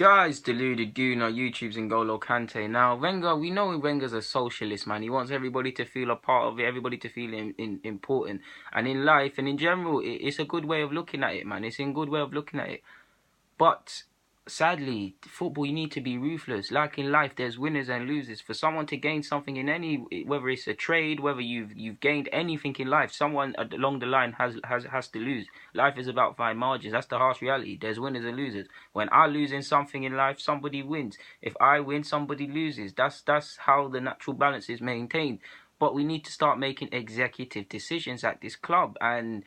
Guys, deluded goon on YouTube's N'Golo Kante. Now, Wenger, we know Wenger's a socialist, man. He wants everybody to feel a part of it, everybody to feel important. And in life and in general, it's a good way of looking at it, man. It's a good way of looking at it. But sadly, football, you need to be ruthless. Like in life, there's winners and losers. For someone to gain something in any, whether it's a trade, whether you've gained anything in life, someone along the line has to lose. Life is about fine margins. That's the harsh reality. There's winners and losers. When I lose in something in life, somebody wins. If I win, somebody loses. That's how the natural balance is maintained. But we need to start making executive decisions at this club. And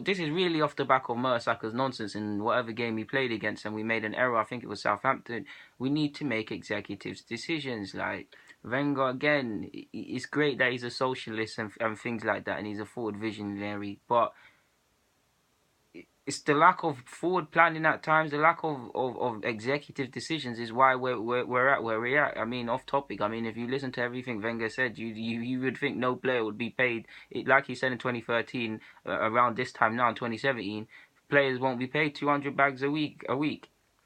this is really off the back of Mertesackers' nonsense in whatever game he played against, and we made an error. I think it was Southampton. We need to make executive decisions. Like Wenger, again, it's great that he's a socialist and things like that, and he's a forward visionary, but it's the lack of forward planning at times, the lack of executive decisions is why we're at where we're at. I mean, off topic. I mean, if you listen to everything Wenger said, you would think no player would be paid. Like he said in 2013, around this time now in 2017, players won't be paid 200 bags a week.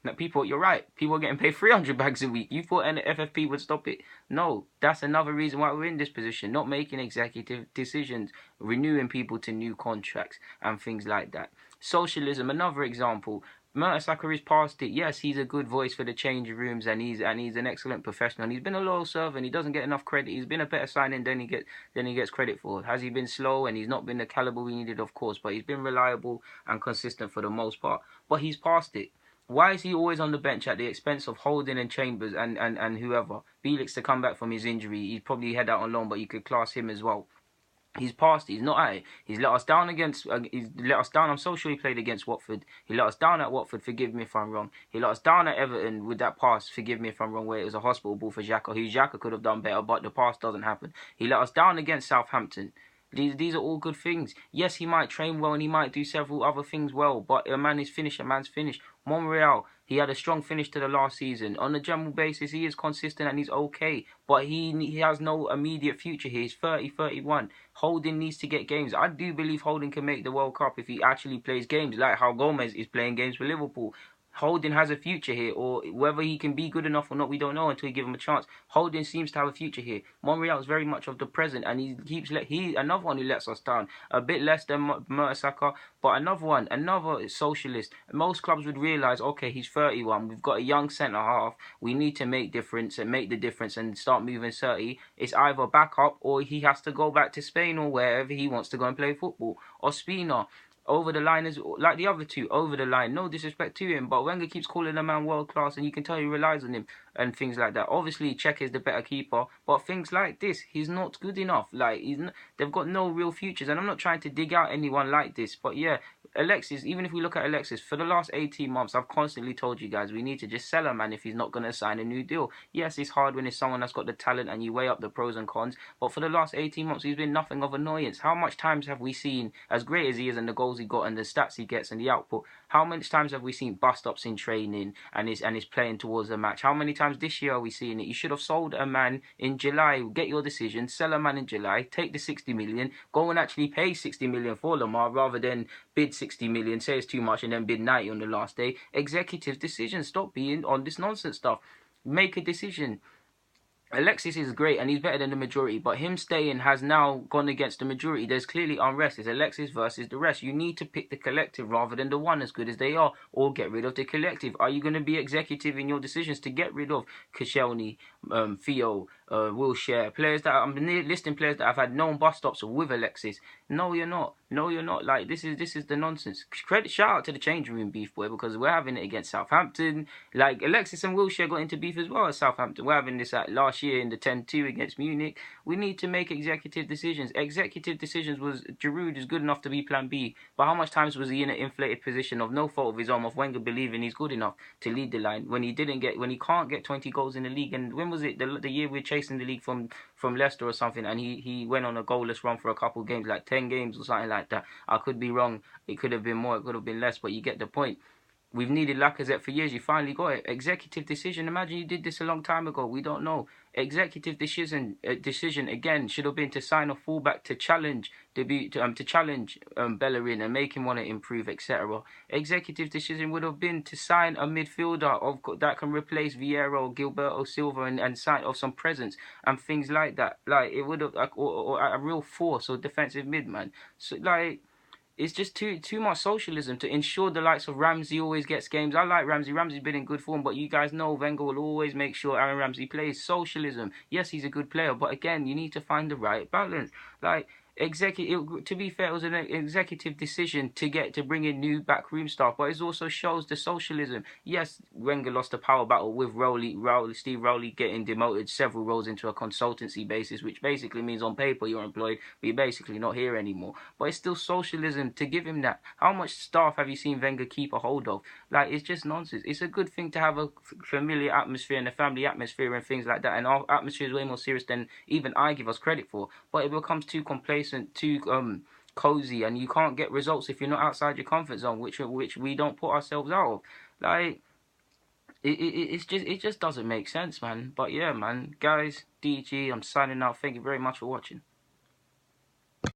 Now, people, you're right. People are getting paid 300 bags a week. You thought FFP would stop it? No, that's another reason why we're in this position. Not making executive decisions, renewing people to new contracts and things like that. Socialism, another example. Mertesacker is past it. Yes, he's a good voice for the change rooms, and he's an excellent professional. And he's been a loyal servant. He doesn't get enough credit. He's been a better signing than he gets credit for. Has he been slow and he's not been the caliber we needed? Of course, but he's been reliable and consistent for the most part. But he's past it. Why is he always on the bench at the expense of Holding and Chambers and whoever? Felix to come back from his injury. He'd probably head out on loan, but you could class him as well. He's past it. He's not at it. He's let us down against. He's let us down. I'm so sure he played against Watford. He let us down at Watford. Forgive me if I'm wrong. He let us down at Everton with that pass. Forgive me if I'm wrong. Where it was a hospital ball for Xhaka. Who Xhaka could have done better, but the pass doesn't happen. He let us down against Southampton. These are all good things. Yes, he might train well and he might do several other things well, but a man is finished. A man's finished. Monreal, he had a strong finish to the last season. On a general basis, he is consistent and he's okay, but he has no immediate future here. He's 30, 31. Holding needs to get games. I do believe Holding can make the World Cup if he actually plays games, like how Gomez is playing games for Liverpool. Holding has a future here, or whether he can be good enough or not, we don't know until we give him a chance. Holding seems to have a future here. Monreal is very much of the present, and he another one who lets us down. A bit less than Mertesacker, but another socialist. Most clubs would realise, okay, he's 31. We've got a young centre half. We need to make the difference and start moving 30. It's either back up or he has to go back to Spain or wherever he wants to go and play football. Ospina, over the line is like the other two, over the line. No disrespect to him, but Wenger keeps calling the man world class, and you can tell he relies on him and things like that. Obviously, Cech is the better keeper, but things like this, he's not good enough. Like they've got no real futures, and I'm not trying to dig out anyone like this, but yeah, Alexis. Even if we look at Alexis, for the last 18 months, I've constantly told you guys we need to just sell a man if he's not going to sign a new deal. Yes, it's hard when it's someone that's got the talent and you weigh up the pros and cons, but for the last 18 months, he's been nothing of annoyance. How much times have we seen, as great as he is and the goals he got and the stats he gets and the output, how many times have we seen bust-ups in training and is playing towards the match? How many times this year are we seeing it? You should have sold a man in July. Get your decision, sell a man in July, take the 60 million, go and actually pay 60 million for Lamar rather than bid 60 million, say it's too much, and then bid 90 on the last day. Executive decision. Stop being on this nonsense stuff. Make a decision. Alexis is great and he's better than the majority, but him staying has now gone against the majority. There's clearly unrest. It's Alexis versus the rest. You need to pick the collective rather than the one, as good as they are, or get rid of the collective. Are you going to be executive in your decisions to get rid of Koscielny, Theo, Wilshere, players that I'm listing players that have had known bus stops with Alexis? No, you're not. No, you're not. Like this is the nonsense. Shout out to the change room beef, boy, because we're having it against Southampton. Like Alexis and Wilshere got into beef as well at Southampton. We're having this at last year in the 10-2 against Munich. We need to make executive decisions. Executive decisions was Giroud is good enough to be plan B, but how much times was he in an inflated position of no fault of his own, of Wenger believing he's good enough to lead the line when he can't get 20 goals in the league? And when was it? The year we're chasing the league from Leicester or something, and he went on a goalless run for a couple of games, like 10 games or something like that. I could be wrong. It could have been more. It could have been less. But you get the point. We've needed Lacazette for years. You finally got it. Executive decision. Imagine you did this a long time ago. We don't know. Executive decision again should have been to sign a fullback to challenge Bellerin and make him want to improve, etc. Executive decision would have been to sign a midfielder that can replace Vieira, Gilberto Silva, and sign of some presence and things like that. Like it would have, or a real force or defensive mid man. So like. It's just too much socialism to ensure the likes of Ramsey always gets games. I like Ramsey. Ramsey's been in good form, but you guys know Wenger will always make sure Aaron Ramsey plays. Socialism. Yes, he's a good player, but again, you need to find the right balance. Like to be fair, it was an executive decision to bring in new backroom staff, but it also shows the socialism. Yes, Wenger lost the power battle with Steve Rowley getting demoted several roles into a consultancy basis, which basically means on paper you're employed, but you're basically not here anymore. But it's still socialism to give him that. How much staff have you seen Wenger keep a hold of? Like, it's just nonsense. It's a good thing to have a familiar atmosphere and a family atmosphere and things like that, and our atmosphere is way more serious than even I give us credit for, but it becomes too complacent, too cozy, and you can't get results if you're not outside your comfort zone, which we don't put ourselves out of. Like it just doesn't make sense, man. But yeah, man, guys, DG, I'm signing out. Thank you very much for watching.